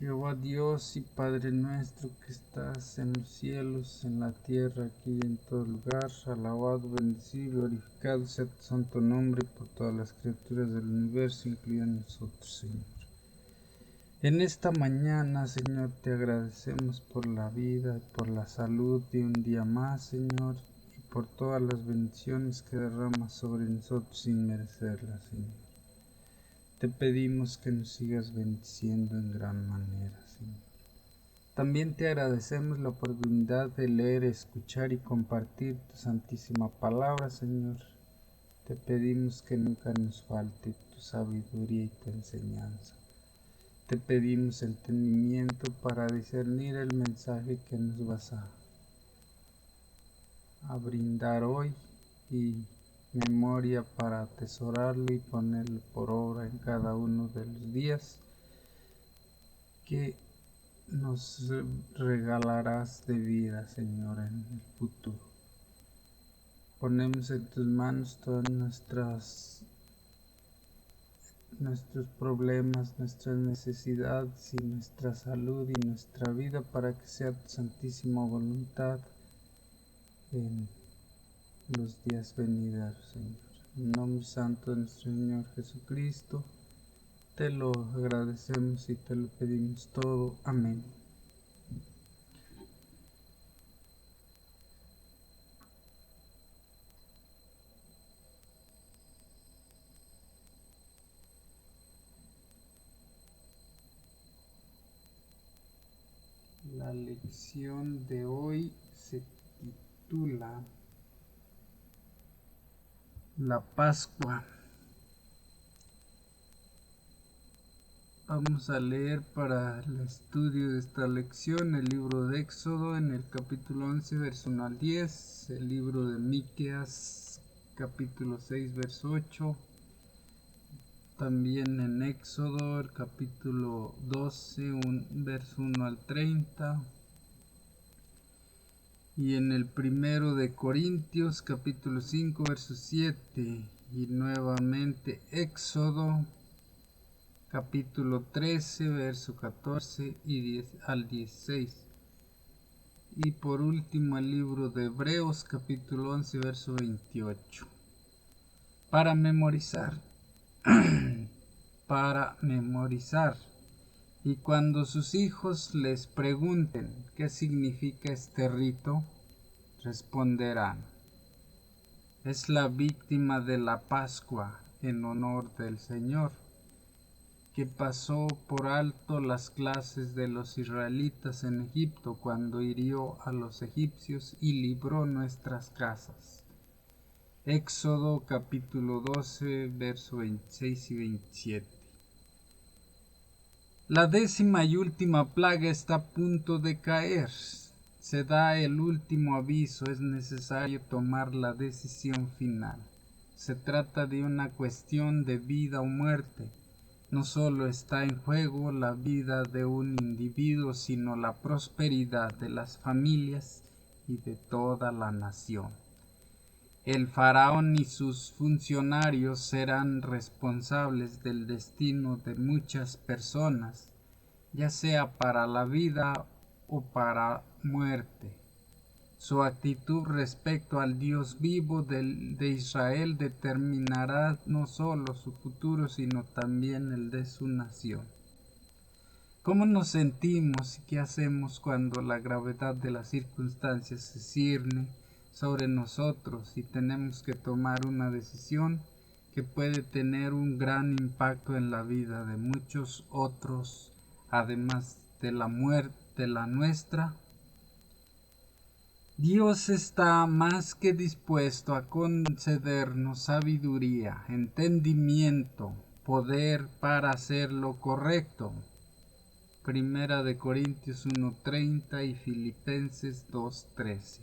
Jehová Dios y Padre nuestro que estás en los cielos, en la tierra, aquí y en todo lugar, alabado, bendecido, glorificado sea tu santo nombre por todas las criaturas del universo, incluyendo nosotros, Señor. En esta mañana, Señor, te agradecemos por la vida, por la salud de un día más, Señor, y por todas las bendiciones que derramas sobre nosotros sin merecerlas, Señor. Te pedimos que nos sigas bendiciendo en gran manera, Señor. También te agradecemos la oportunidad de leer, escuchar y compartir tu santísima palabra, Señor. Te pedimos que nunca nos falte tu sabiduría y tu enseñanza. Te pedimos entendimiento para discernir el mensaje que nos vas a brindar hoy y memoria para atesorarlo y ponerlo por obra en cada uno de los días que nos regalarás de vida, Señor, en el futuro. Ponemos en tus manos todas nuestros problemas, nuestras necesidades y nuestra salud y nuestra vida para que sea tu santísima voluntad en los días venideros, Señor. En nombre santo de nuestro Señor Jesucristo, te lo agradecemos y te lo pedimos todo. Amén. La lección de hoy se titula La Pascua. Vamos a leer para el estudio de esta lección el libro de Éxodo en el capítulo 11, verso 1 al 10, el libro de Miqueas, capítulo 6, verso 8, también en Éxodo, el capítulo 12, verso 1 al 30, y en el primero de Corintios, capítulo 5, verso 7, y nuevamente Éxodo, capítulo 13, verso 14 y 10 al 16. Y por último el libro de Hebreos, capítulo 11, verso 28. Para memorizar. Para memorizar. Y cuando sus hijos les pregunten qué significa este rito, responderán: es la víctima de la Pascua en honor del Señor, que pasó por alto las clases de los israelitas en Egipto cuando hirió a los egipcios y libró nuestras casas. Éxodo capítulo 12, verso 26 y 27. La 10ª y última plaga está a punto de caer. Se da el último aviso, es necesario tomar la decisión final. Se trata de una cuestión de vida o muerte. No solo está en juego la vida de un individuo, sino la prosperidad de las familias y de toda la nación. El faraón y sus funcionarios serán responsables del destino de muchas personas, ya sea para la vida o para muerte. Su actitud respecto al Dios vivo de Israel determinará no solo su futuro, sino también el de su nación. ¿Cómo nos sentimos y qué hacemos cuando la gravedad de las circunstancias se cierne sobre nosotros y tenemos que tomar una decisión que puede tener un gran impacto en la vida de muchos otros, además de la muerte de la nuestra? Dios está más que dispuesto a concedernos sabiduría, entendimiento, poder para hacer lo correcto. Primera de Corintios 1:30 y Filipenses 2:13.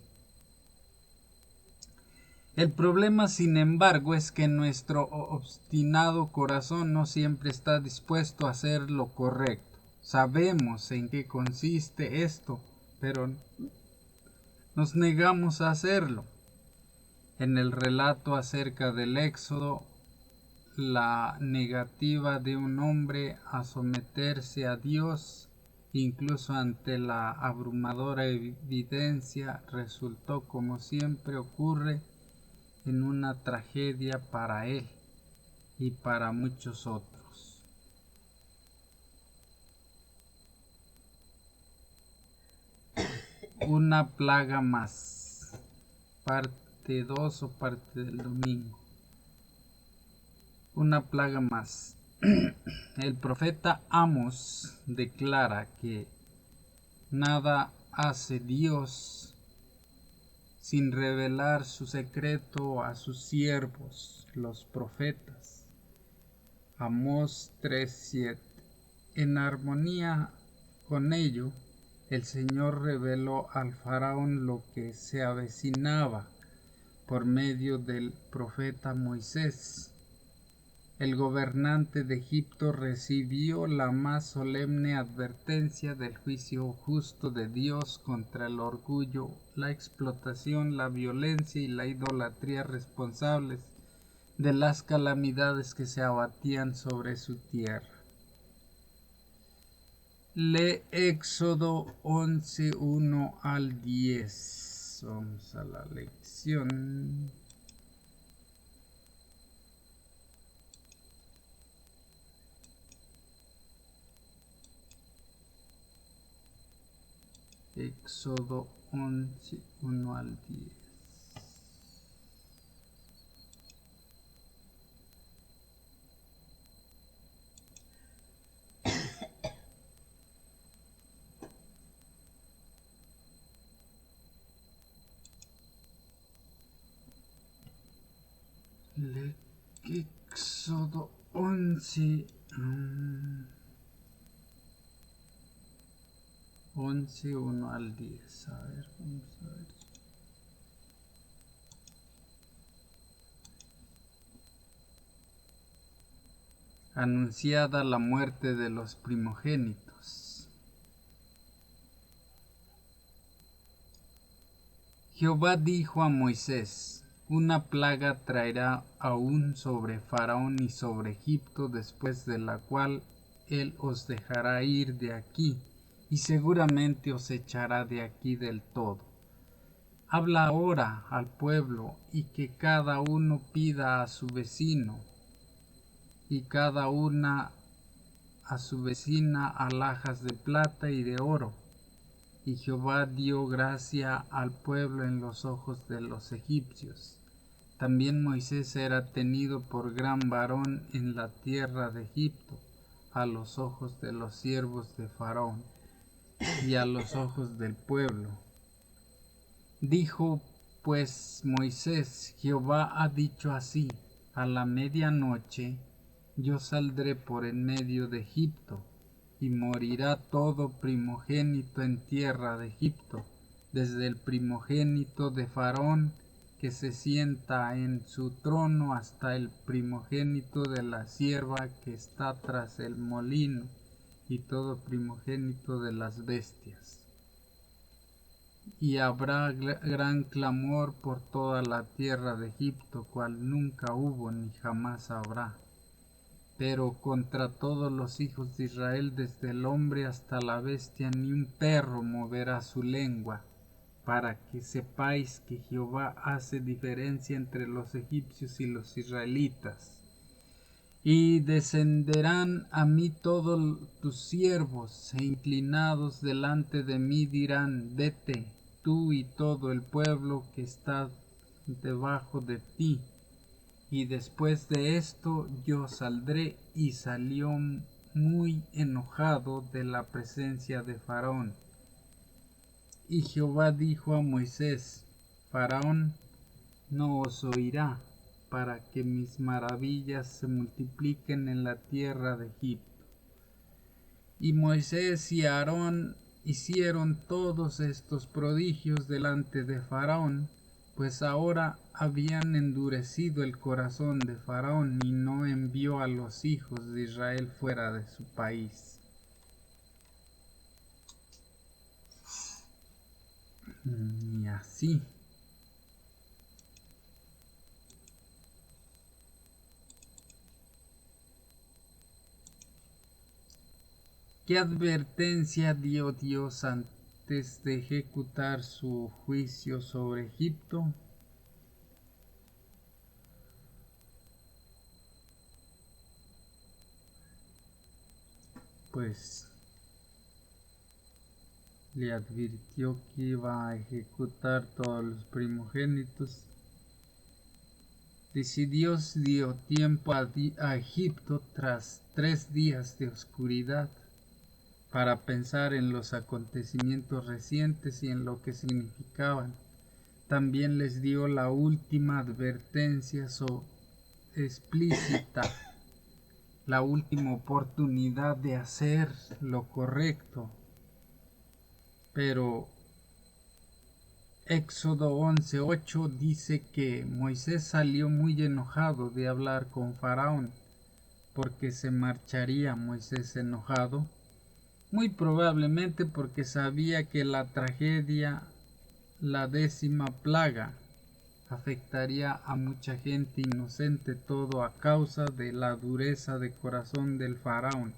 El problema, sin embargo, es que nuestro obstinado corazón no siempre está dispuesto a hacer lo correcto. Sabemos en qué consiste esto, pero nos negamos a hacerlo. En el relato acerca del Éxodo, la negativa de un hombre a someterse a Dios Incluso ante la abrumadora evidencia, resultó, como siempre ocurre, en una tragedia para él y para muchos otros. Una plaga más. Parte 2 o parte del domingo. Una plaga más. El profeta Amos declara que nada hace Dios sin revelar su secreto a sus siervos, los profetas. Amós 3:7. En armonía con ello, el Señor reveló al faraón lo que se avecinaba por medio del profeta Moisés. El gobernante de Egipto recibió la más solemne advertencia del juicio justo de Dios contra el orgullo, la explotación, la violencia y la idolatría responsables de las calamidades que se abatían sobre su tierra. Lee Éxodo 11:1 al 10. Vamos a la lección. Éxodo 11:1 al 10. Éxodo 11, 1 al 10. A ver, vamos a ver. Anunciada la muerte de los primogénitos. Jehová dijo a Moisés: una plaga traerá aún sobre Faraón y sobre Egipto, después de la cual él os dejará ir de aquí, y seguramente os echará de aquí del todo. Habla ahora al pueblo, y que cada uno pida a su vecino, y cada una a su vecina alhajas de plata y de oro. Y Jehová dio gracia al pueblo en los ojos de los egipcios. También Moisés era tenido por gran varón en la tierra de Egipto, a los ojos de los siervos de Faraón y a los ojos del pueblo. Dijo pues Moisés: Jehová ha dicho así: a la medianoche yo saldré por en medio de Egipto, y morirá todo primogénito en tierra de Egipto, desde el primogénito de Faraón que se sienta en su trono hasta el primogénito de la sierva que está tras el molino, y todo primogénito de las bestias. Y habrá gran clamor por toda la tierra de Egipto, cual nunca hubo ni jamás habrá. Pero contra todos los hijos de Israel, desde el hombre hasta la bestia, ni un perro moverá su lengua, para que sepáis que Jehová hace diferencia entre los egipcios y los israelitas. Y descenderán a mí todos tus siervos, e inclinados delante de mí dirán: vete, tú y todo el pueblo que está debajo de ti. Y después de esto yo saldré. Y salió muy enojado de la presencia de Faraón. Y Jehová dijo a Moisés: Faraón no os oirá, para que mis maravillas se multipliquen en la tierra de Egipto. Y Moisés y Aarón hicieron todos estos prodigios delante de Faraón, pues ahora habían endurecido el corazón de Faraón, y no envió a los hijos de Israel fuera de su país. Y así. ¿Qué advertencia dio Dios antes de ejecutar su juicio sobre Egipto? Pues le advirtió que iba a ejecutar todos los primogénitos. Si Dios dio tiempo a Egipto tras 3 días de oscuridad para pensar en los acontecimientos recientes y en lo que significaban. También les dio la última advertencia explícita, la última oportunidad de hacer lo correcto. Pero Éxodo 11:8 dice que Moisés salió muy enojado de hablar con Faraón, porque se marcharía Moisés enojado, muy probablemente porque sabía que la tragedia, la 10ª plaga, afectaría a mucha gente inocente, todo a causa de la dureza de corazón del faraón.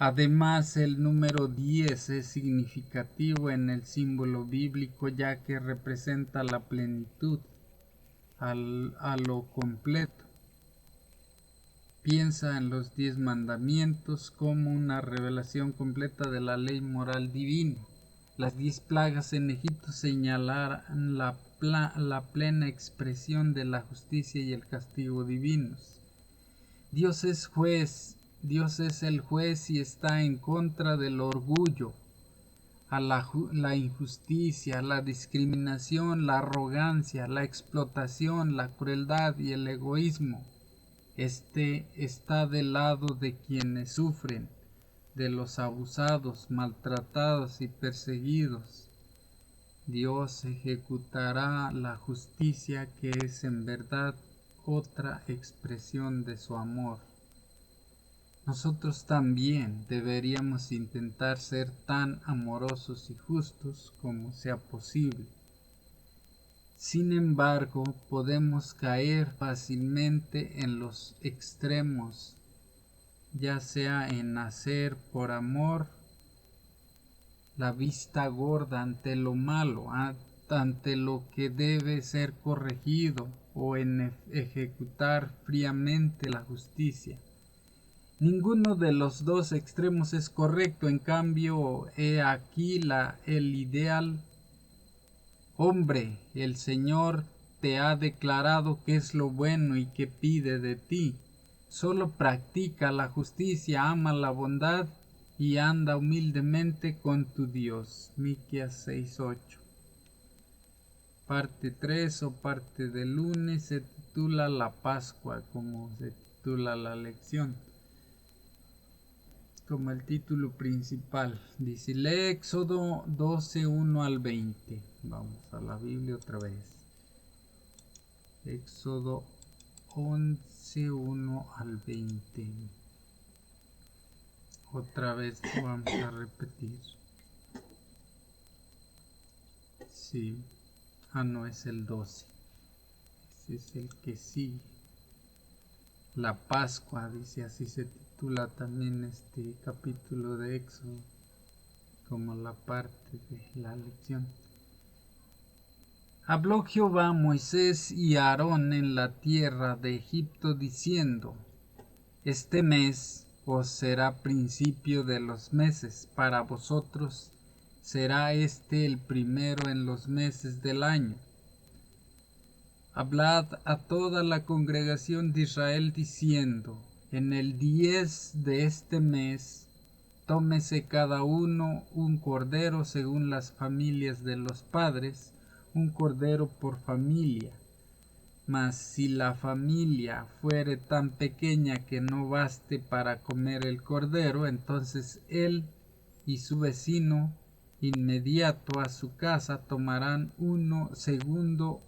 Además, el número 10 es significativo en el símbolo bíblico, ya que representa la plenitud a lo completo. Piensa en los 10 mandamientos como una revelación completa de la ley moral divina. Las 10 plagas en Egipto señalarán la plena expresión de la justicia y el castigo divinos. Dios es juez, Dios es el juez y está en contra del orgullo, a la injusticia, la discriminación, la arrogancia, la explotación, la crueldad y el egoísmo. Está del lado de quienes sufren, de los abusados, maltratados y perseguidos. Dios ejecutará la justicia, que es en verdad otra expresión de su amor. Nosotros también deberíamos intentar ser tan amorosos y justos como sea posible. Sin embargo, podemos caer fácilmente en los extremos, ya sea en hacer por amor la vista gorda ante lo malo, ante lo que debe ser corregido, o en ejecutar fríamente la justicia. Ninguno de los dos extremos es correcto. En cambio, he aquí el ideal. Hombre, el Señor te ha declarado qué es lo bueno y qué pide de ti. Solo practica la justicia, ama la bondad y anda humildemente con tu Dios. Miqueas 6:8. Parte 3 o parte del lunes se titula La Pascua, como se titula la lección, como el título principal. Dice, lee Éxodo 12:1-20. Vamos a la Biblia otra vez. Éxodo 11:1-20. Otra vez vamos a repetir. Sí. No, es el 12. Ese es el que sigue. La Pascua, dice, así se titula también este capítulo de Éxodo, como la parte de la lección. Habló Jehová a Moisés y a Aarón en la tierra de Egipto, diciendo, este mes os será principio de los meses, para vosotros será este el primero en los meses del año. Hablad a toda la congregación de Israel diciendo, en el 10 de este mes, tómese cada uno un cordero según las familias de los padres, un cordero por familia. Mas si la familia fuere tan pequeña que no baste para comer el cordero, entonces él y su vecino inmediato a su casa tomarán uno segundo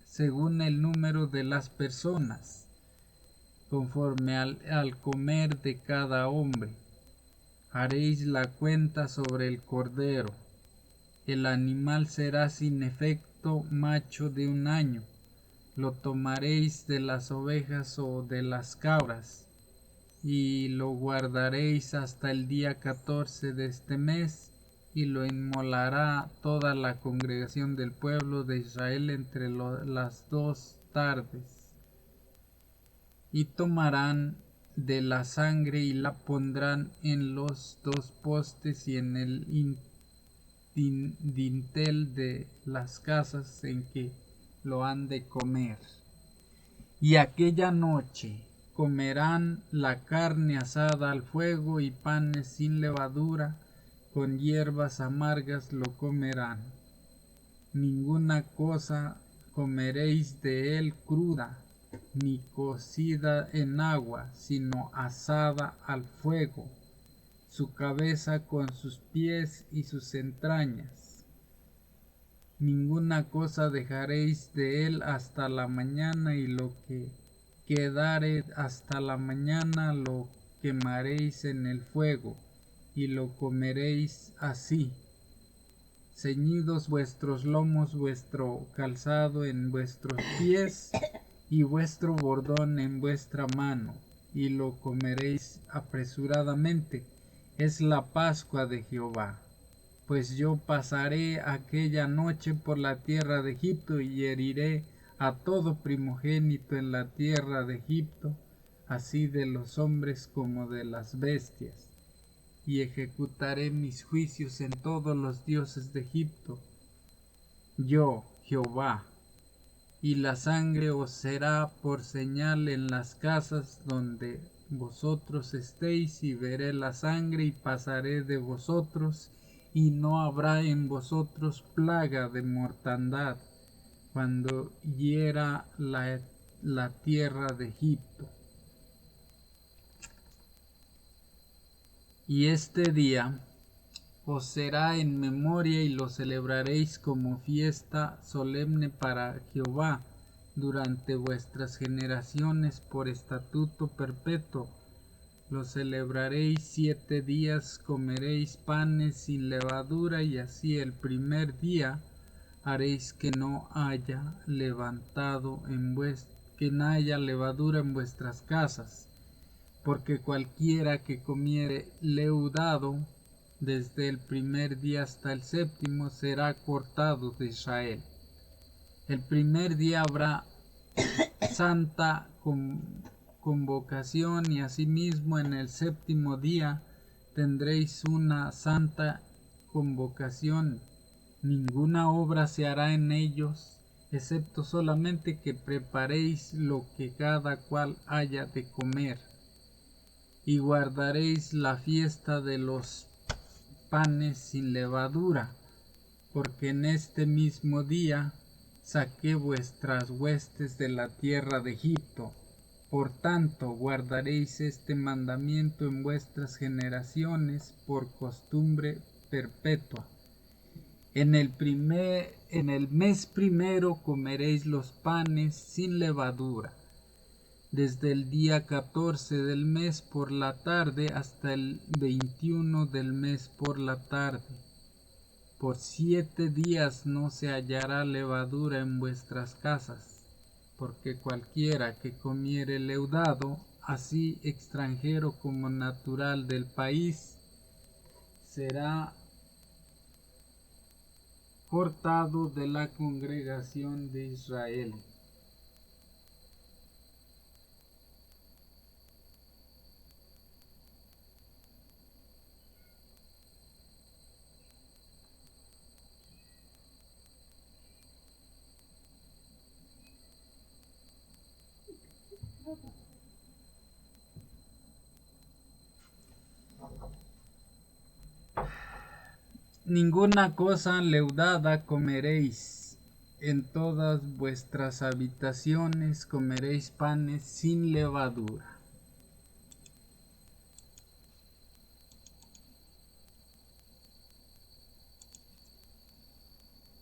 según el número de las personas, conforme al comer de cada hombre. Haréis la cuenta sobre el cordero. El animal será sin efecto macho de 1 año. Lo tomaréis de las ovejas o de las cabras. y lo guardaréis hasta el día 14 de este mes, y lo inmolará toda la congregación del pueblo de Israel entre las 2 tardes. Y tomarán de la sangre y la pondrán en los 2 postes y en el dintel de las casas en que lo han de comer. Y aquella noche comerán la carne asada al fuego y panes sin levadura, con hierbas amargas lo comerán. Ninguna cosa comeréis de él cruda, ni cocida en agua, sino asada al fuego, su cabeza con sus pies y sus entrañas. Ninguna cosa dejaréis de él hasta la mañana, y lo que quedare hasta la mañana lo quemaréis en el fuego, y lo comeréis así. Ceñidos vuestros lomos, vuestro calzado en vuestros pies, y vuestro bordón en vuestra mano, y lo comeréis apresuradamente. Es la Pascua de Jehová. Pues yo pasaré aquella noche por la tierra de Egipto, y heriré a todo primogénito en la tierra de Egipto, así de los hombres como de las bestias, y ejecutaré mis juicios en todos los dioses de Egipto. Yo, Jehová. Y la sangre os será por señal en las casas donde vosotros estéis, y veré la sangre y pasaré de vosotros, y no habrá en vosotros plaga de mortandad cuando hiera la tierra de Egipto. Y este día os será en memoria, y lo celebraréis como fiesta solemne para Jehová durante vuestras generaciones por estatuto perpetuo. Lo celebraréis 7 días, comeréis panes sin levadura, y así el primer día haréis que no haya levadura en vuestras casas, porque cualquiera que comiere leudado desde el primer día hasta el séptimo será cortado de Israel. El primer día habrá santa convocación, y asimismo en el séptimo día tendréis una santa convocación. Ninguna obra se hará en ellos, excepto solamente que preparéis lo que cada cual haya de comer. Y guardaréis la fiesta de los panes sin levadura, porque en este mismo día saqué vuestras huestes de la tierra de Egipto. Por tanto, guardaréis este mandamiento en vuestras generaciones por costumbre perpetua. En el mes primero comeréis los panes sin levadura, desde el día 14 del mes por la tarde hasta el 21 del mes por la tarde. Por 7 días no se hallará levadura en vuestras casas, porque cualquiera que comiere leudado, así extranjero como natural del país, será cortado de la congregación de Israel. Ninguna cosa leudada comeréis. En todas vuestras habitaciones comeréis panes sin levadura.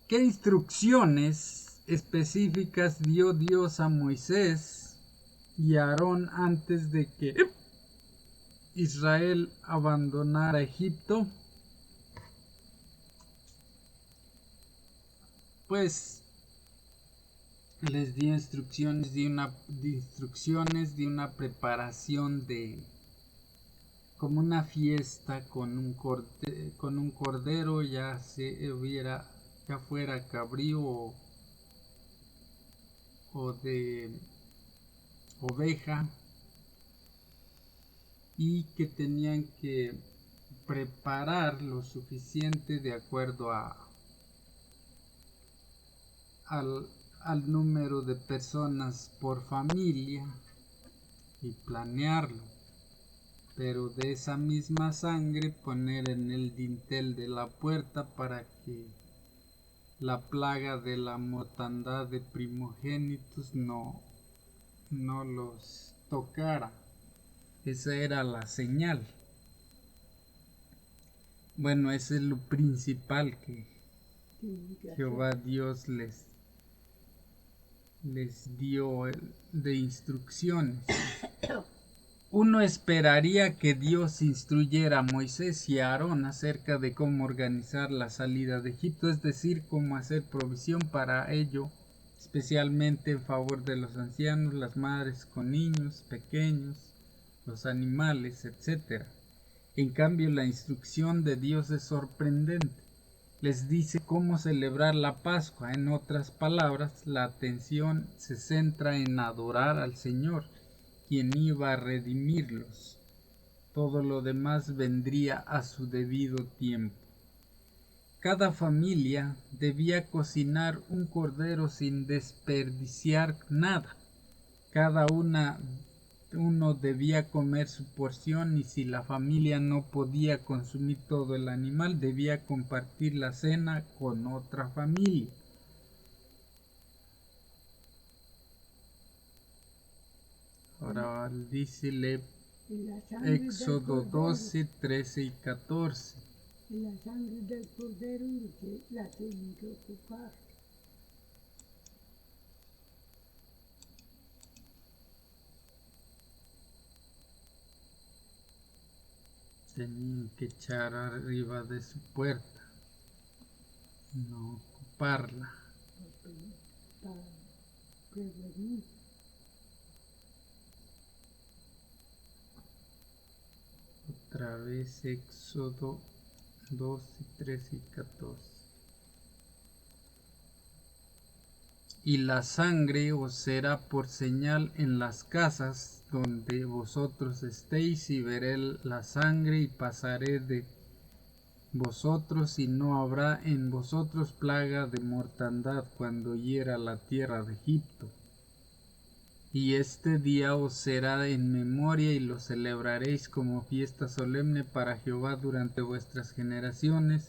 ¿Qué instrucciones específicas dio Dios a Moisés y a Aarón antes de que Israel abandonara Egipto? Pues les dio instrucciones de una preparación de como una fiesta con un cordero, ya fuera cabrío o de oveja, y que tenían que preparar lo suficiente de acuerdo al número de personas por familia y planearlo, pero de esa misma sangre poner en el dintel de la puerta para que la plaga de la mortandad de primogénitos no los tocara. Esa era la señal. Bueno, ese es lo principal que Jehová Dios les dio de instrucciones. Uno esperaría que Dios instruyera a Moisés y a Aarón acerca de cómo organizar la salida de Egipto, es decir, cómo hacer provisión para ello, especialmente en favor de los ancianos, las madres con niños pequeños, los animales, etc. En cambio, la instrucción de Dios es sorprendente. Les dice cómo celebrar la Pascua. En otras palabras, la atención se centra en adorar al Señor, quien iba a redimirlos. Todo lo demás vendría a su debido tiempo. Cada familia debía cocinar un cordero sin desperdiciar nada. Cada uno debía comer su porción, y si la familia no podía consumir todo el animal, debía compartir la cena con otra familia. Ahora dice Éxodo 12, 13 y 14. Y la sangre del cordero la tienen que ocupar. Tenían que echar arriba de su puerta, no ocuparla. Para prevenir. Otra vez Éxodo 12, 13 y 14. Y la sangre os será por señal en las casas donde vosotros estéis, y veré la sangre y pasaré de vosotros, y no habrá en vosotros plaga de mortandad cuando hiera la tierra de Egipto. Y este día os será en memoria, y lo celebraréis como fiesta solemne para Jehová durante vuestras generaciones.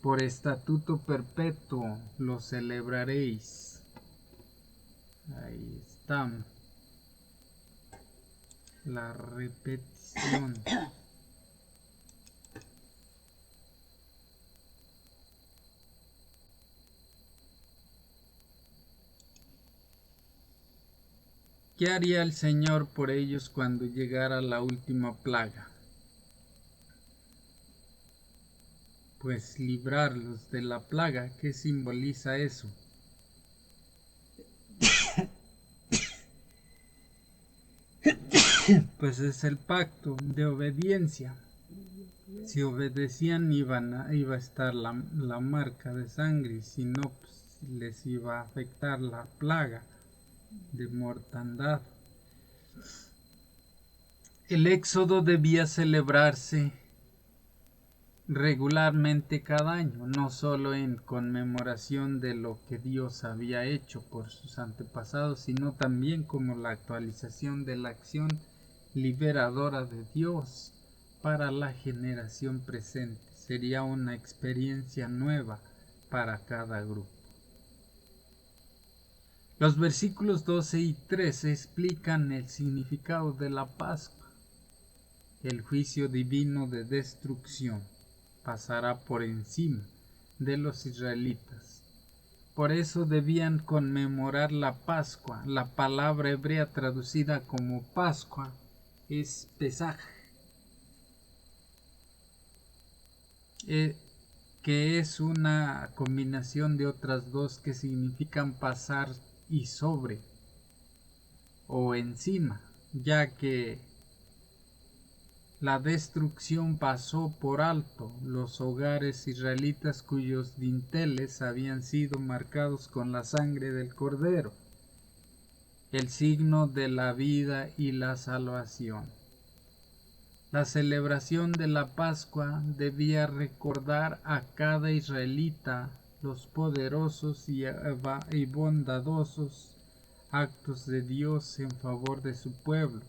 Por estatuto perpetuo lo celebraréis. Ahí está la repetición. ¿Qué haría el Señor por ellos cuando llegara la última plaga? Pues librarlos de la plaga. ¿Qué simboliza eso? Pues es el pacto de obediencia. Si obedecían iba a estar la marca de sangre, y si no, pues les iba a afectar la plaga de mortandad. El éxodo debía celebrarse regularmente cada año, no solo en conmemoración de lo que Dios había hecho por sus antepasados, sino también como la actualización de la acción liberadora de Dios para la generación presente. Sería una experiencia nueva para cada grupo. Los versículos 12 y 13 explican el significado de la Pascua. El juicio divino de destrucción pasará por encima de los israelitas. Por eso debían conmemorar la Pascua. La palabra hebrea traducida como Pascua es Pesaj, que es una combinación de otras dos que significan pasar y sobre o encima, ya que La destrucción pasó por alto los hogares israelitas cuyos dinteles habían sido marcados con la sangre del Cordero, el signo de la vida y la salvación. La celebración de la Pascua debía recordar a cada israelita los poderosos y bondadosos actos de Dios en favor de su pueblo.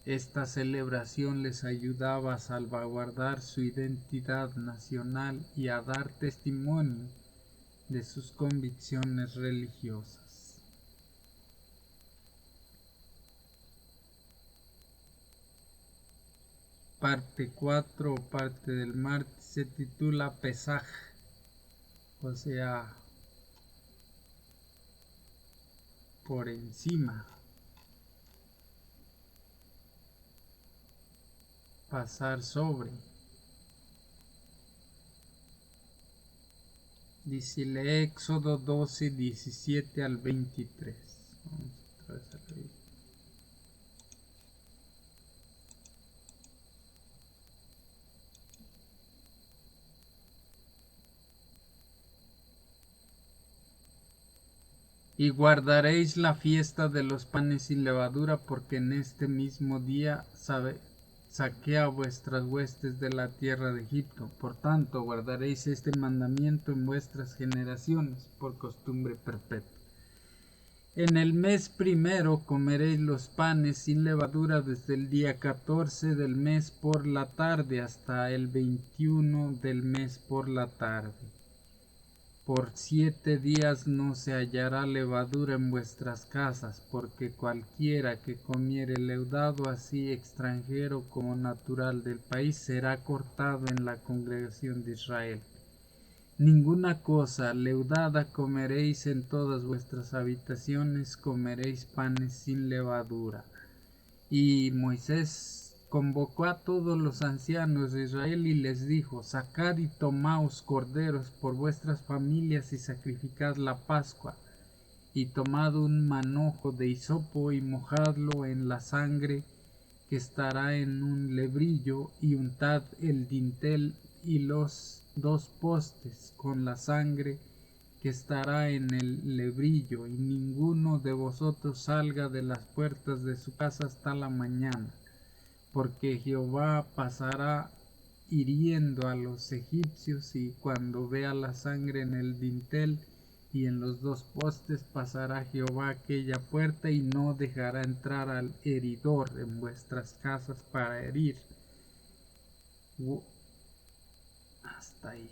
Esta celebración les ayudaba a salvaguardar su identidad nacional y a dar testimonio de sus convicciones religiosas. Parte 4 o parte del martes se titula Pesaj, o sea, por encima. Pasar sobre. Dice el Éxodo 12, 17 al 23. Vamos otra vez a leer. Y guardaréis la fiesta de los panes sin levadura, porque en este mismo día saqué a vuestras huestes de la tierra de Egipto. Por tanto, guardaréis este mandamiento en vuestras generaciones, por costumbre perpetua. En el mes primero comeréis los panes sin levadura desde el día 14 del mes por la tarde hasta el 21 del mes por la tarde. Por 7 días no se hallará levadura en vuestras casas, porque cualquiera que comiere leudado, así extranjero como natural del país, será cortado en la congregación de Israel. Ninguna cosa leudada comeréis en todas vuestras habitaciones, comeréis panes sin levadura. Y Moisés convocó a todos los ancianos de Israel y les dijo: sacad y tomaos corderos por vuestras familias y sacrificad la Pascua, y tomad un manojo de hisopo y mojadlo en la sangre que estará en un lebrillo, y untad el dintel y los 2 postes con la sangre que estará en el lebrillo, y ninguno de vosotros salga de las puertas de su casa hasta la mañana, porque Jehová pasará hiriendo a los egipcios, y cuando vea la sangre en el dintel y en los 2 postes, pasará Jehová aquella puerta y no dejará entrar al heridor en vuestras casas para herir. Hasta ahí.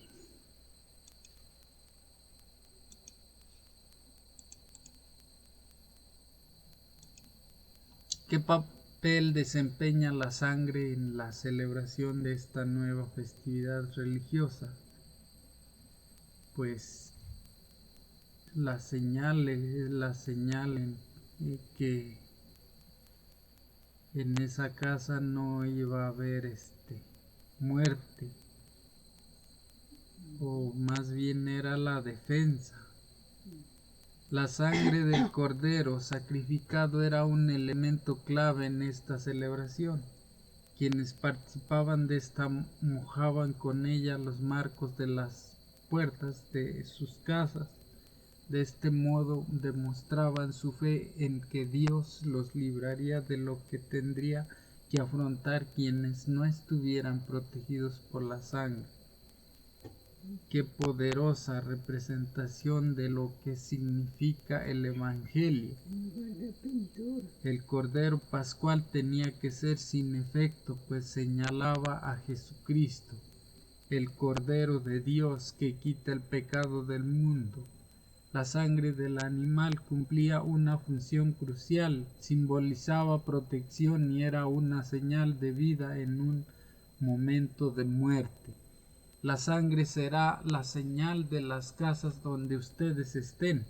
¿Qué papel desempeña la sangre en la celebración de esta nueva festividad religiosa? Pues la señal es la señal en que en esa casa no iba a haber muerte, o más bien era la defensa. La sangre del cordero sacrificado era un elemento clave en esta celebración. Quienes participaban de esta mojaban con ella los marcos de las puertas de sus casas. De este modo demostraban su fe en que Dios los libraría de lo que tendría que afrontar quienes no estuvieran protegidos por la sangre. Qué poderosa representación de lo que significa el Evangelio. El Cordero Pascual tenía que ser sin efecto, pues señalaba a Jesucristo, el Cordero de Dios que quita el pecado del mundo. La sangre del animal cumplía una función crucial, simbolizaba protección y era una señal de vida en un momento de muerte. La sangre será la señal de las casas donde ustedes estén.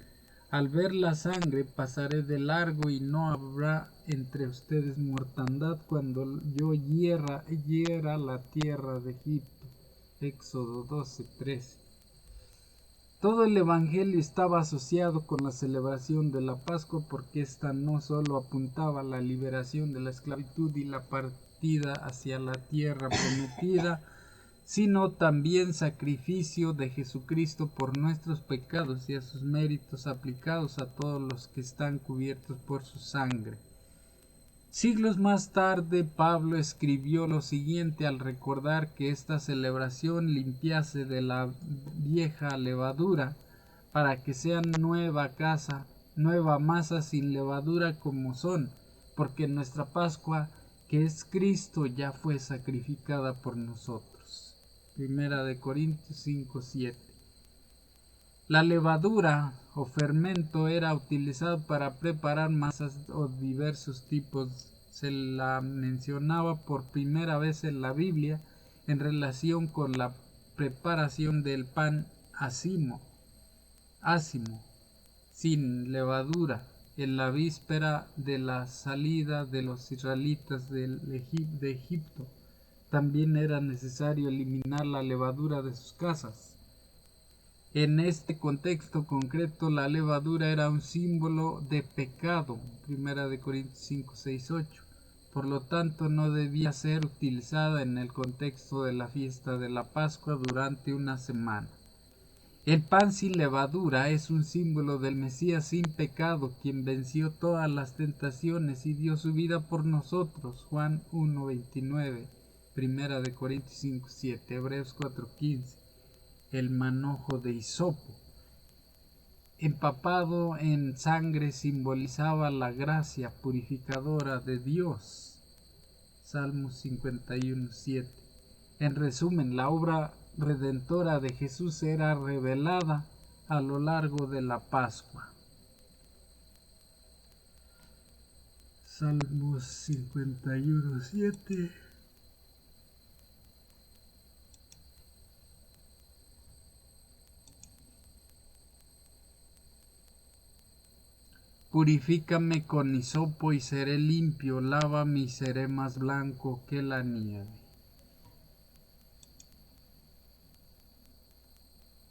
Al ver la sangre pasaré de largo y no habrá entre ustedes mortandad cuando yo hiera la tierra de Egipto. Éxodo 12:13. Todo el Evangelio estaba asociado con la celebración de la Pascua, porque ésta no solo apuntaba a la liberación de la esclavitud y la participación prometida hacia la tierra prometida, sino también sacrificio de Jesucristo por nuestros pecados y a sus méritos aplicados a todos los que están cubiertos por su sangre. Siglos más tarde, Pablo escribió lo siguiente al recordar que esta celebración limpiase de la vieja levadura, para que sean nueva masa sin levadura como son, porque nuestra Pascua, que es Cristo, ya fue sacrificada por nosotros. Primera de Corintios 5:7. La levadura o fermento era utilizado para preparar masas o diversos tipos. Se la mencionaba por primera vez en la Biblia en relación con la preparación del pan ácimo, sin levadura, en la víspera de la salida de los israelitas de Egipto. También era necesario eliminar la levadura de sus casas. En este contexto concreto, la levadura era un símbolo de pecado, 1 Corintios 5, 6, 8. Por lo tanto, no debía ser utilizada en el contexto de la fiesta de la Pascua durante una semana. El pan sin levadura es un símbolo del Mesías sin pecado, quien venció todas las tentaciones y dio su vida por nosotros. Juan 1, 29, 1 Corintios 5, 7, Hebreos 4, 15. El manojo de hisopo, empapado en sangre, simbolizaba la gracia purificadora de Dios. Salmos 51, 7. En resumen, la obra redentora de Jesús era revelada a lo largo de la Pascua. Salmos 51, 7. Purifícame con hisopo y seré limpio, lávame y seré más blanco que la nieve.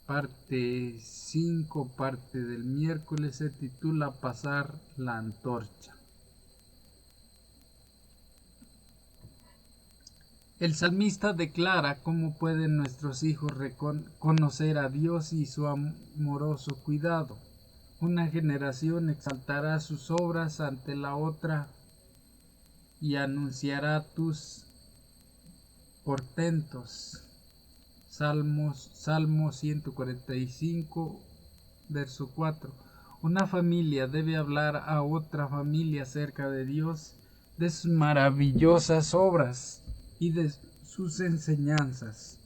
Parte 5, parte del miércoles, se titula Pasar la antorcha. El salmista declara cómo pueden nuestros hijos conocer a Dios y su amoroso cuidado. Una generación exaltará sus obras ante la otra y anunciará tus portentos. Salmo 145, verso 4. Una familia debe hablar a otra familia acerca de Dios, de sus maravillosas obras y de sus enseñanzas.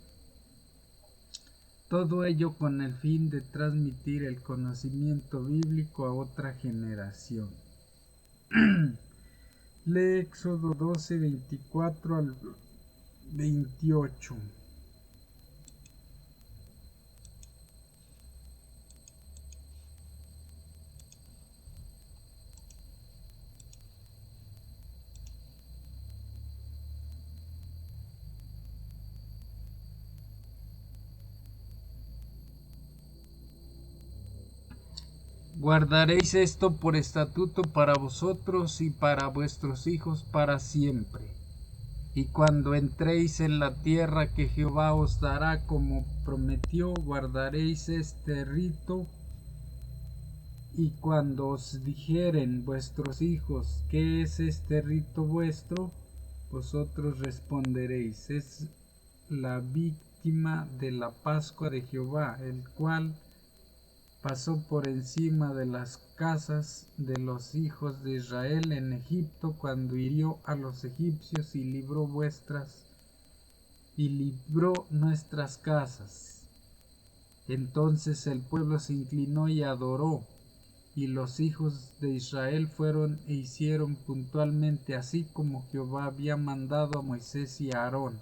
Todo ello con el fin de transmitir el conocimiento bíblico a otra generación. Lee Éxodo 12, 24 al 28. Guardaréis esto por estatuto para vosotros y para vuestros hijos para siempre. Y cuando entréis en la tierra que Jehová os dará como prometió, guardaréis este rito. Y cuando os dijeren vuestros hijos, ¿qué es este rito vuestro? Vosotros responderéis, es la víctima de la Pascua de Jehová, el cual pasó por encima de las casas de los hijos de Israel en Egipto cuando hirió a los egipcios y libró nuestras casas. Entonces el pueblo se inclinó y adoró, y los hijos de Israel fueron e hicieron puntualmente así como Jehová había mandado a Moisés y a Aarón.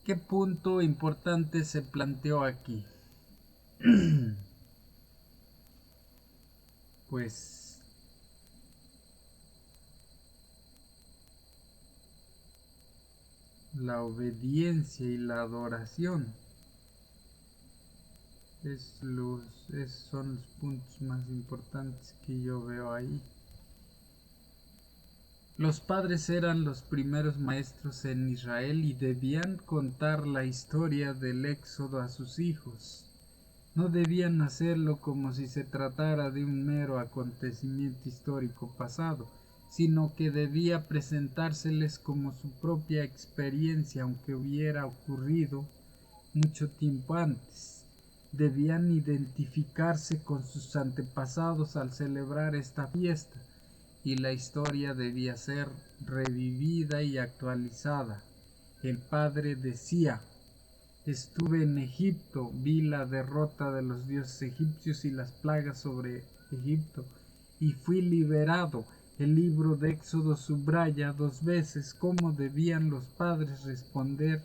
¿Qué punto importante se planteó aquí? Pues la obediencia y la adoración. Esos son los puntos más importantes que yo veo ahí. Los padres eran los primeros maestros en Israel y debían contar la historia del éxodo a sus hijos. No debían hacerlo como si se tratara de un mero acontecimiento histórico pasado, sino que debía presentárseles como su propia experiencia, aunque hubiera ocurrido mucho tiempo antes. Debían identificarse con sus antepasados al celebrar esta fiesta, y la historia debía ser revivida y actualizada. El padre decía: estuve en Egipto, vi la derrota de los dioses egipcios y las plagas sobre Egipto, y fui liberado. El libro de Éxodo subraya 2 veces cómo debían los padres responder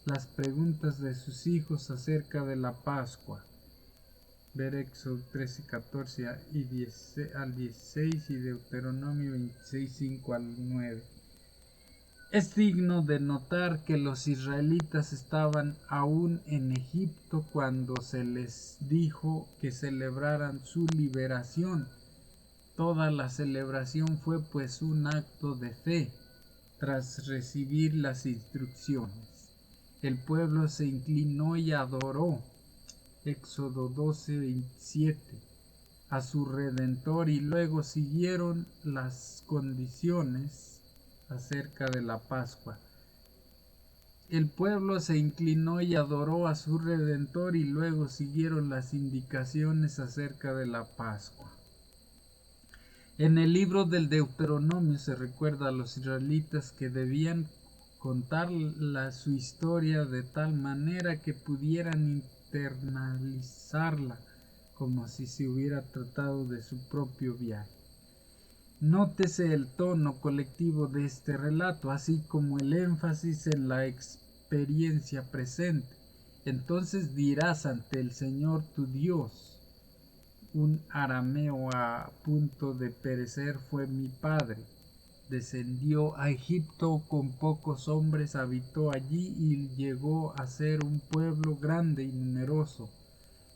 las preguntas de sus hijos acerca de la Pascua. Ver Éxodo 13, 14 al 16 y Deuteronomio 26, 5 al 9. Es digno de notar que los israelitas estaban aún en Egipto cuando se les dijo que celebraran su liberación. Toda la celebración fue pues un acto de fe tras recibir las instrucciones. El pueblo se inclinó y adoró, Éxodo 12, 27, a su Redentor, y luego siguieron las condiciones acerca de la Pascua. El pueblo se inclinó y adoró a su Redentor y luego siguieron las indicaciones acerca de la Pascua. En el libro del Deuteronomio se recuerda a los israelitas que debían contar su historia de tal manera que pudieran internalizarla como si se hubiera tratado de su propio viaje. Nótese el tono colectivo de este relato, así como el énfasis en la experiencia presente. Entonces dirás ante el Señor tu Dios: un arameo a punto de perecer fue mi padre. Descendió a Egipto con pocos hombres, habitó allí y llegó a ser un pueblo grande y numeroso.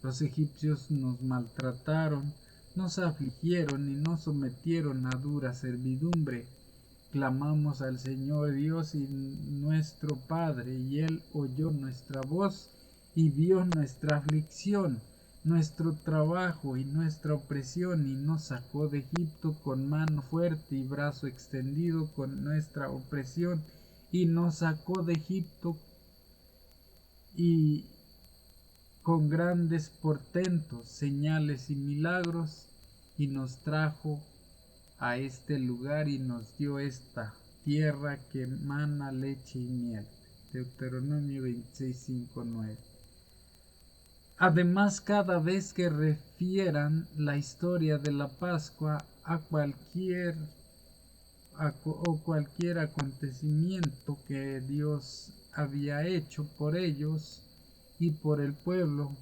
Los egipcios nos maltrataron, nos afligieron y nos sometieron a dura servidumbre. Clamamos al Señor Dios y nuestro Padre, y Él oyó nuestra voz y vio nuestra aflicción, nuestro trabajo y nuestra opresión, y nos sacó de Egipto con mano fuerte y brazo extendido con nuestra opresión, y nos sacó de Egipto y con grandes portentos, señales y milagros, y nos trajo a este lugar y nos dio esta tierra que emana leche y miel. Deuteronomio 26, 5, 9. Además, cada vez que refieran la historia de la Pascua o cualquier acontecimiento que Dios había hecho por ellos y por el pueblo,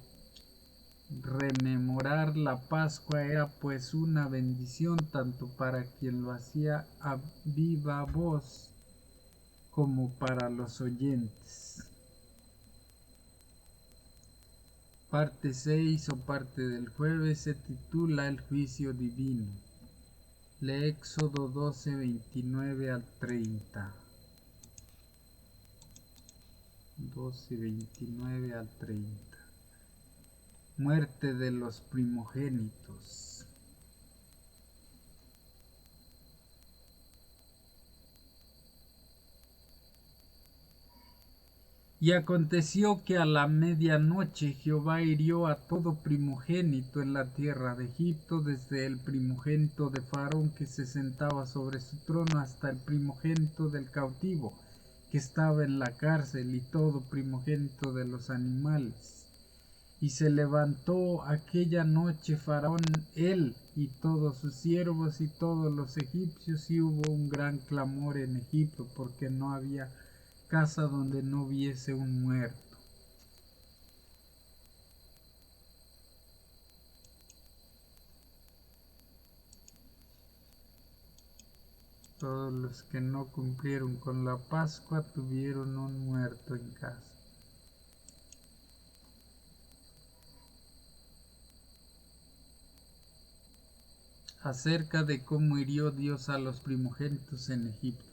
rememorar la Pascua era pues una bendición tanto para quien lo hacía a viva voz como para los oyentes. Parte 6 o parte del jueves se titula El juicio divino. Lee Éxodo 12, 29 al 30. 12, 29 al 30. Muerte de los primogénitos. Y aconteció que a la medianoche Jehová hirió a todo primogénito en la tierra de Egipto, desde el primogénito de Faraón que se sentaba sobre su trono hasta el primogénito del cautivo que estaba en la cárcel, y todo primogénito de los animales. Y se levantó aquella noche Faraón, él y todos sus siervos y todos los egipcios, y hubo un gran clamor en Egipto, porque no había casa donde no hubiese un muerto. Todos los que no cumplieron con la Pascua tuvieron un muerto en casa. Acerca de cómo hirió Dios a los primogénitos en Egipto.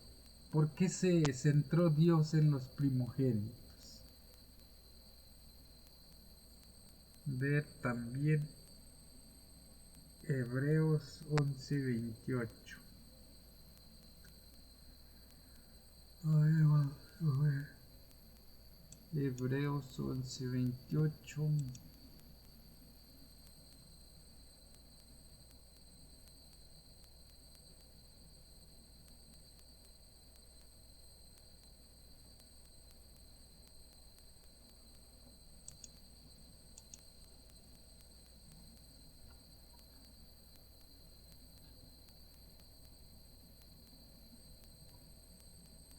¿Por qué se centró Dios en los primogénitos? Ver también Hebreos 11:28. Ahí va, a ver. Hebreos 11:28.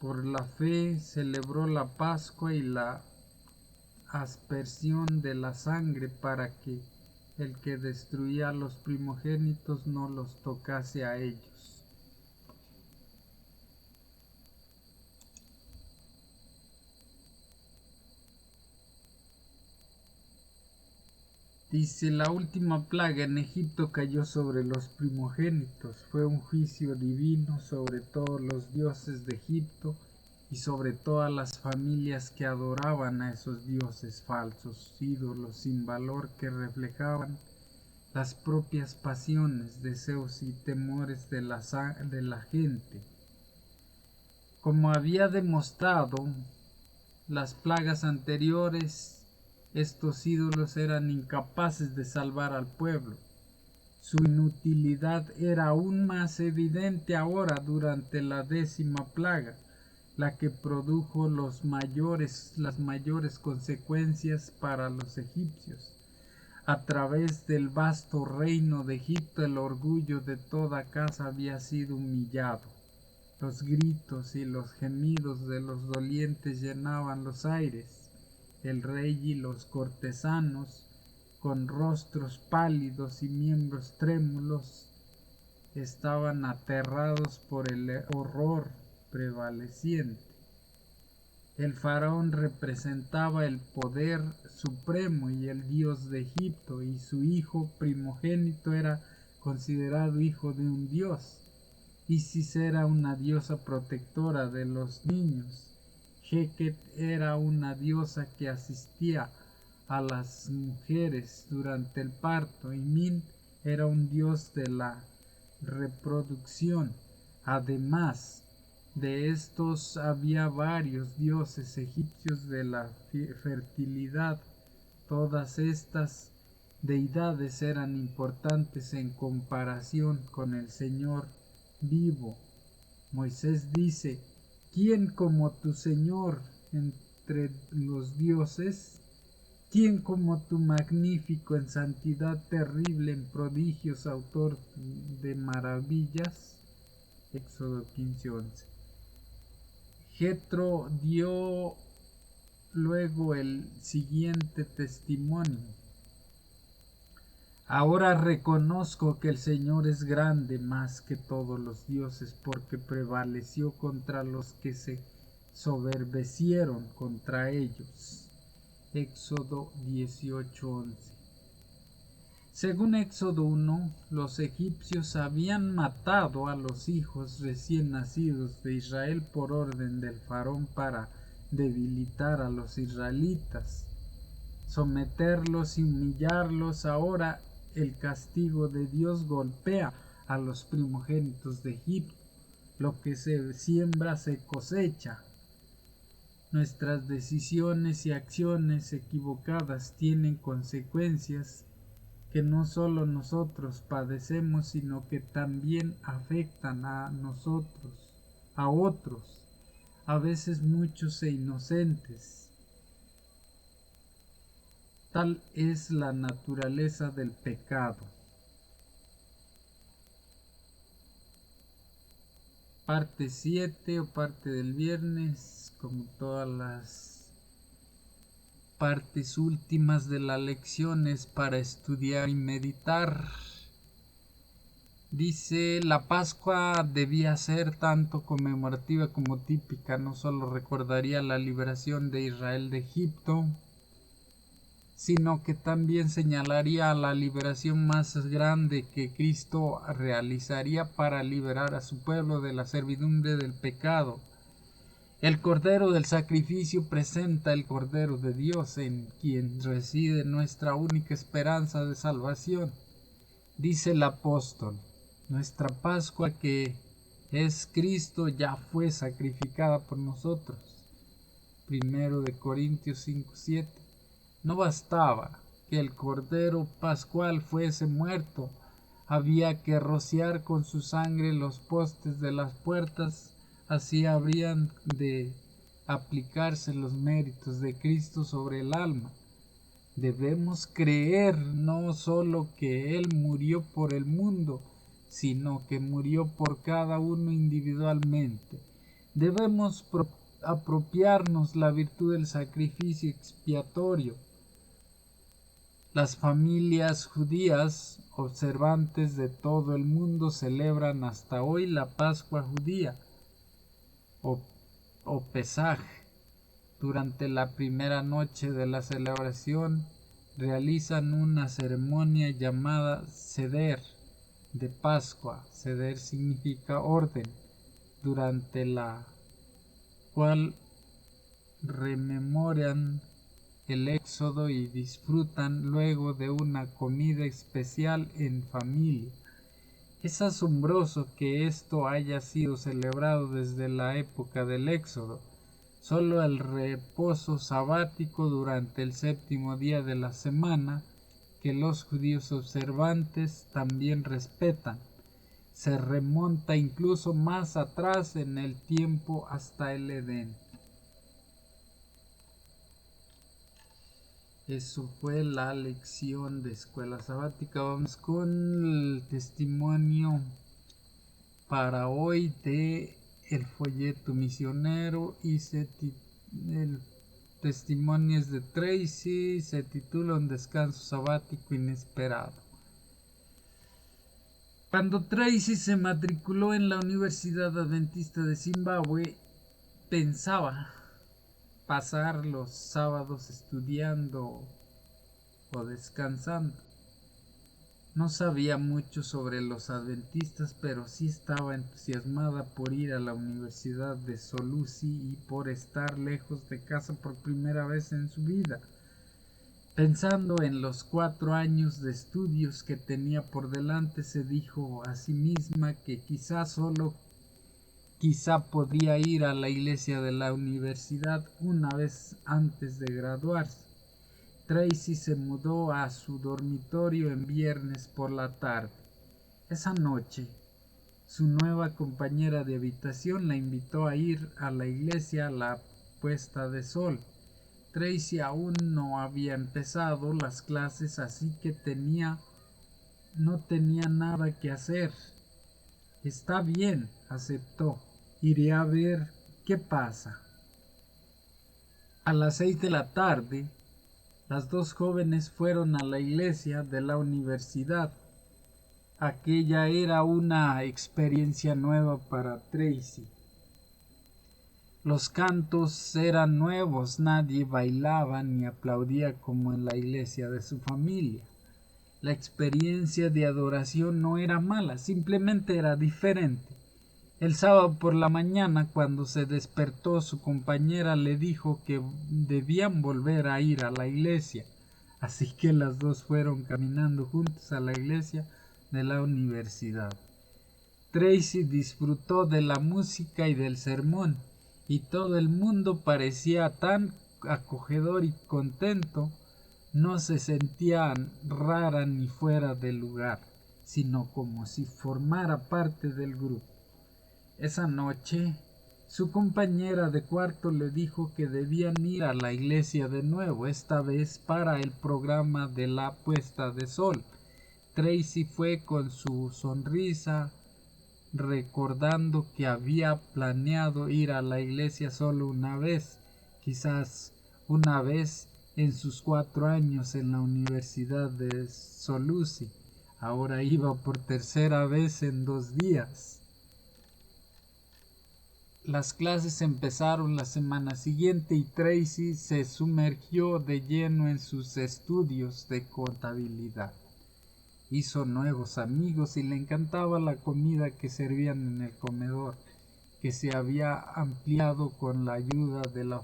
Por la fe celebró la Pascua y la aspersión de la sangre para que el que destruía a los primogénitos no los tocase a ellos. Dice, la última plaga en Egipto cayó sobre los primogénitos. Fue un juicio divino sobre todos los dioses de Egipto y sobre todas las familias que adoraban a esos dioses falsos, ídolos sin valor que reflejaban las propias pasiones, deseos y temores de la gente. Como había demostrado las plagas anteriores, estos ídolos eran incapaces de salvar al pueblo. Su inutilidad era aún más evidente ahora durante la 10ª plaga, la que produjo las mayores consecuencias para los egipcios. A través del vasto reino de Egipto el orgullo de toda casa había sido humillado. Los gritos y los gemidos de los dolientes llenaban los aires. El rey y los cortesanos, con rostros pálidos y miembros trémulos, estaban aterrados por el horror prevaleciente. El faraón representaba el poder supremo y el dios de Egipto, y su hijo primogénito era considerado hijo de un dios. Isis era una diosa protectora de los niños. Heket era una diosa que asistía a las mujeres durante el parto, y Min era un dios de la reproducción. Además de estos había varios dioses egipcios de la fertilidad. Todas estas deidades eran importantes en comparación con el Señor vivo. Moisés dice, ¿quién como tu Señor entre los dioses? ¿Quién como tu magnífico en santidad, terrible en prodigios, autor de maravillas? Éxodo 15:11. Jetro dio luego el siguiente testimonio. Ahora reconozco que el Señor es grande más que todos los dioses, porque prevaleció contra los que se soberbecieron contra ellos. Éxodo 18:11. Según Éxodo 1, los egipcios habían matado a los hijos recién nacidos de Israel por orden del faraón para debilitar a los israelitas, someterlos y humillarlos. Ahora el castigo de Dios golpea a los primogénitos de Egipto. Lo que se siembra se cosecha. Nuestras decisiones y acciones equivocadas tienen consecuencias que no solo nosotros padecemos, sino que también afectan a nosotros, a otros, a veces muchos e inocentes. Tal es la naturaleza del pecado. Parte 7 o parte del viernes, como todas las partes últimas de la lección, es para estudiar y meditar. Dice, la Pascua debía ser tanto conmemorativa como típica, no solo recordaría la liberación de Israel de Egipto, sino que también señalaría la liberación más grande que Cristo realizaría para liberar a su pueblo de la servidumbre del pecado. El Cordero del Sacrificio presenta el Cordero de Dios, en quien reside nuestra única esperanza de salvación. Dice el apóstol, nuestra Pascua, que es Cristo, ya fue sacrificada por nosotros. 1 Corintios 5:7. No bastaba que el Cordero Pascual fuese muerto, había que rociar con su sangre los postes de las puertas, así habrían de aplicarse los méritos de Cristo sobre el alma. Debemos creer no solo que Él murió por el mundo, sino que murió por cada uno individualmente. Debemos apropiarnos la virtud del sacrificio expiatorio. Las familias judías observantes de todo el mundo celebran hasta hoy la Pascua judía o Pesaj. Durante la primera noche de la celebración realizan una ceremonia llamada Seder de Pascua. Seder significa orden, durante la cual rememoran el éxodo y disfrutan luego de una comida especial en familia. Es asombroso que esto haya sido celebrado desde la época del éxodo. Solo el reposo sabático durante el séptimo día de la semana, que los judíos observantes también respetan, se remonta incluso más atrás en el tiempo hasta el Edén. Eso fue la lección de escuela sabática. Vamos con el testimonio para hoy de el folleto misionero y el testimonio es de Tracy, se titula Un descanso sabático inesperado. Cuando Tracy se matriculó en la Universidad Adventista de Zimbabue, pensaba pasar los sábados estudiando o descansando. No sabía mucho sobre los adventistas, pero sí estaba entusiasmada por ir a la Universidad de Solusi y por estar lejos de casa por primera vez en su vida. Pensando en los 4 años de estudios que tenía por delante, se dijo a sí misma que quizá podría ir a la iglesia de la universidad una vez antes de graduarse. Tracy se mudó a su dormitorio en viernes por la tarde. Esa noche, su nueva compañera de habitación la invitó a ir a la iglesia a la puesta de sol. Tracy aún no había empezado las clases, así que no tenía nada que hacer. Está bien, aceptó. Iré a ver qué pasa. A las 6 de la tarde, las dos jóvenes fueron a la iglesia de la universidad. Aquella era una experiencia nueva para Tracy. Los cantos eran nuevos, nadie bailaba ni aplaudía como en la iglesia de su familia. La experiencia de adoración no era mala, simplemente era diferente. El sábado por la mañana, cuando se despertó, su compañera le dijo que debían volver a ir a la iglesia. Así que las dos fueron caminando juntas a la iglesia de la universidad. Tracy disfrutó de la música y del sermón, y todo el mundo parecía tan acogedor y contento. No se sentía rara ni fuera de lugar, sino como si formara parte del grupo. Esa noche, su compañera de cuarto le dijo que debían ir a la iglesia de nuevo, esta vez para el programa de la puesta de sol. Tracy fue con su sonrisa, recordando que había planeado ir a la iglesia solo una vez, quizás una vez en sus 4 años en la Universidad de Solusi. Ahora iba por tercera vez en 2 días. Las clases empezaron la semana siguiente y Tracy se sumergió de lleno en sus estudios de contabilidad. Hizo nuevos amigos y le encantaba la comida que servían en el comedor, que se había ampliado con la ayuda de la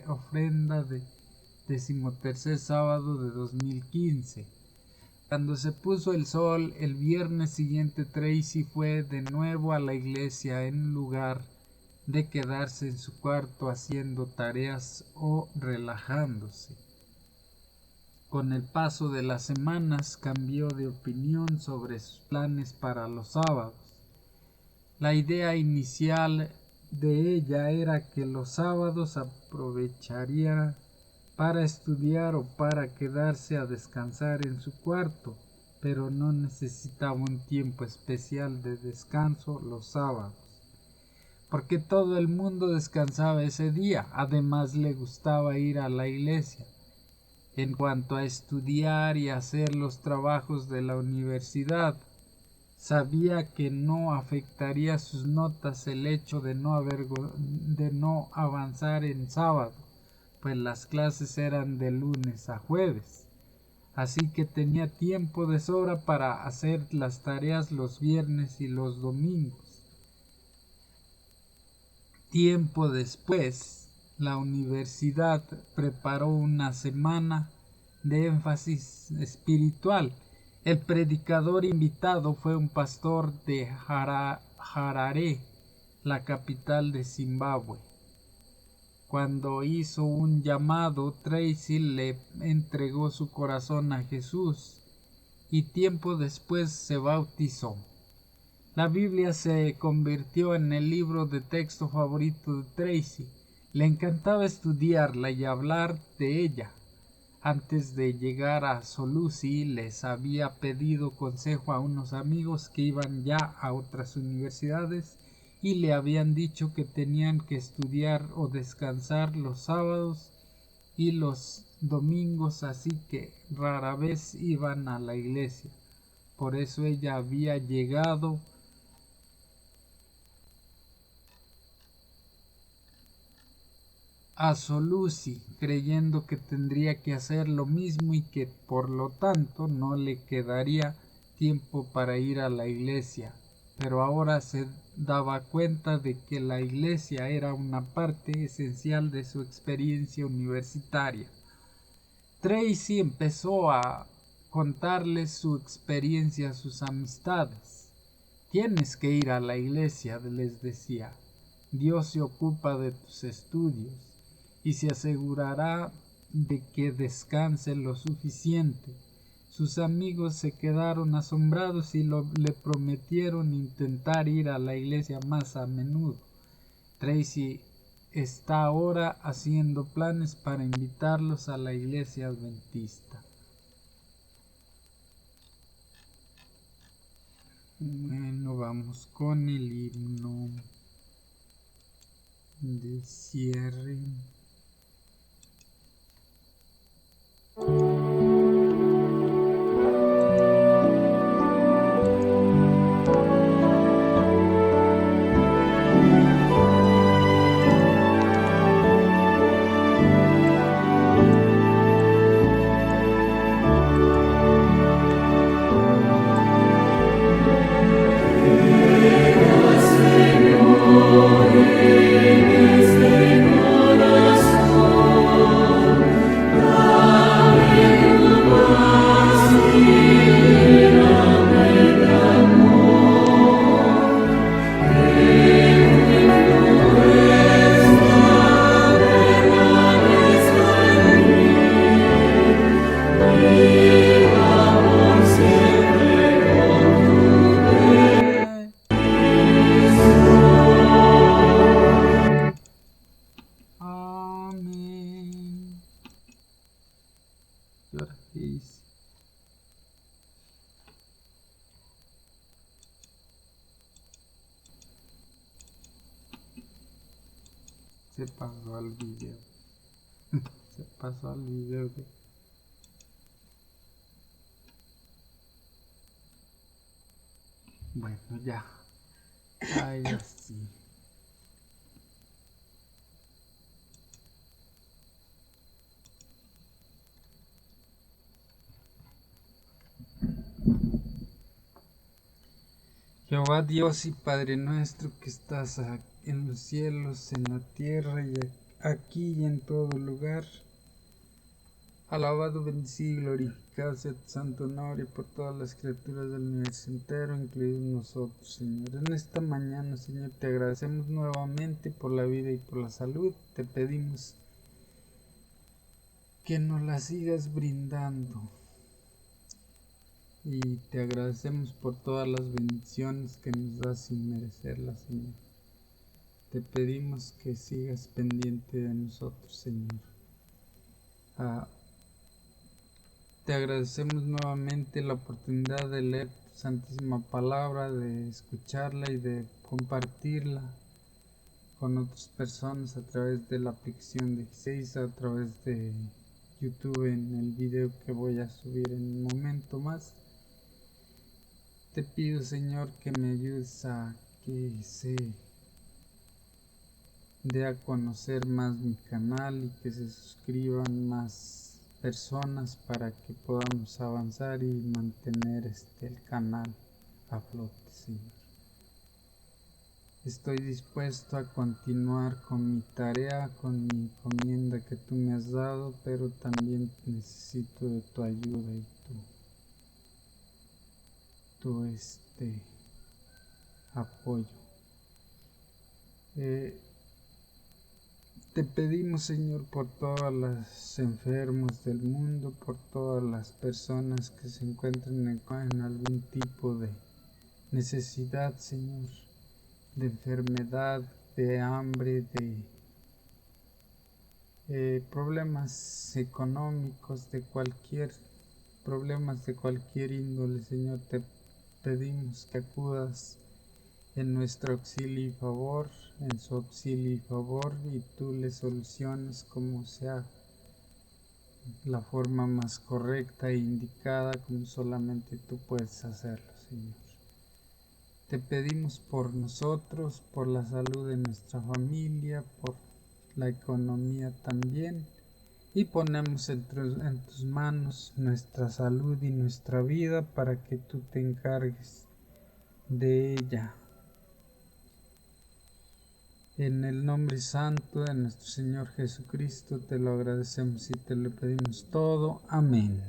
ofrenda de 13º sábado de 2015. Cuando se puso el sol el viernes siguiente, Tracy fue de nuevo a la iglesia en lugar de quedarse en su cuarto haciendo tareas o relajándose. Con el paso de las semanas cambió de opinión sobre sus planes para los sábados. La idea inicial de ella era que los sábados aprovecharía para estudiar o para quedarse a descansar en su cuarto, pero no necesitaba un tiempo especial de descanso los sábados, porque todo el mundo descansaba ese día. Además, le gustaba ir a la iglesia. En cuanto a estudiar y hacer los trabajos de la universidad, sabía que no afectaría sus notas el hecho de no avanzar en sábado, pues las clases eran de lunes a jueves, así que tenía tiempo de sobra para hacer las tareas los viernes y los domingos. Tiempo después, la universidad preparó una semana de énfasis espiritual. El predicador invitado fue un pastor de Harare, la capital de Zimbabue. Cuando hizo un llamado, Tracy le entregó su corazón a Jesús y tiempo después se bautizó. La Biblia se convirtió en el libro de texto favorito de Tracy. Le encantaba estudiarla y hablar de ella. Antes de llegar a Solusi, les había pedido consejo a unos amigos que iban ya a otras universidades y le habían dicho que tenían que estudiar o descansar los sábados y los domingos, así que rara vez iban a la iglesia. Por eso ella había llegado a Solusi creyendo que tendría que hacer lo mismo y que por lo tanto no le quedaría tiempo para ir a la iglesia, pero ahora se daba cuenta de que la iglesia era una parte esencial de su experiencia universitaria. Tracy empezó a contarles su experiencia a sus amistades. Tienes que ir a la iglesia, les decía. Dios se ocupa de tus estudios y se asegurará de que descanse lo suficiente. Sus amigos se quedaron asombrados y le prometieron intentar ir a la iglesia más a menudo. Tracy está ahora haciendo planes para invitarlos a la iglesia adventista. Bueno, vamos con el himno de cierre. Amén. ¿Qué hora es? Se pasó al video. Se pasó al video de Bueno, ya. Ay, así. Jehová Dios y Padre nuestro que estás en los cielos, en la tierra y aquí y en todo lugar. Alabado, bendecido y glorificado sea tu santo nombre por todas las criaturas del universo entero, incluidos nosotros, Señor. En esta mañana, Señor, te agradecemos nuevamente por la vida y por la salud. Te pedimos que nos la sigas brindando. Y te agradecemos por todas las bendiciones que nos das sin merecerlas, Señor. Te pedimos que sigas pendiente de nosotros, Señor. Te agradecemos nuevamente la oportunidad de leer tu santísima palabra, de escucharla y de compartirla con otras personas a través de la aplicación de G6, a través de YouTube en el video que voy a subir en un momento más. Te pido, Señor, que me ayudes a que se dé a conocer más mi canal y que se suscriban más personas para que podamos avanzar y mantener el canal a flote, Señor. Estoy dispuesto a continuar con mi tarea, con mi encomienda que tú me has dado, pero también necesito de tu ayuda y tu apoyo. Te pedimos, Señor, por todos los enfermos del mundo, por todas las personas que se encuentran en algún tipo de necesidad, Señor, de enfermedad, de hambre, de problemas económicos, problemas de cualquier índole, Señor. Te pedimos que acudas en nuestro auxilio y favor, en su auxilio y favor, y tú le soluciones como sea la forma más correcta e indicada, como solamente tú puedes hacerlo, Señor. Te pedimos por nosotros, por la salud de nuestra familia, por la economía también, y ponemos en tus manos nuestra salud y nuestra vida para que tú te encargues de ella. En el nombre santo de nuestro Señor Jesucristo te lo agradecemos y te lo pedimos todo. Amén.